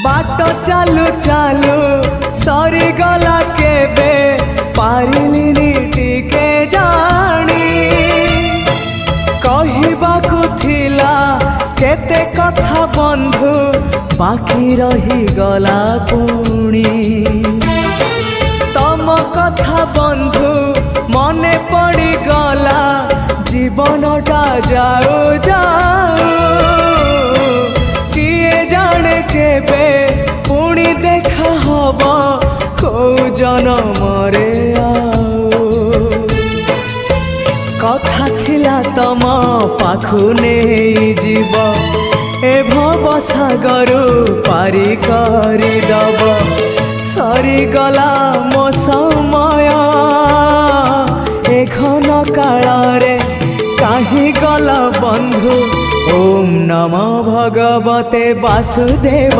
बाट चालू चालू सरी गला केबे पारिलिनी टिके जानी कहिबाकु थिला केते कथा बंधु बाकी रही गला पुणी तम कथा बंधु मने पड़ी गला जीवनटा जाऊ जाऊ किए जाने केबे पुणी देखा हब को जनमरे कथा थिला तम पाखु नहीं जीव ए भव सागरु पारी करी दब सरी गला मो समय ए घन काल रे काहि गला बंधु। ओम नमो भगवते वासुदेव।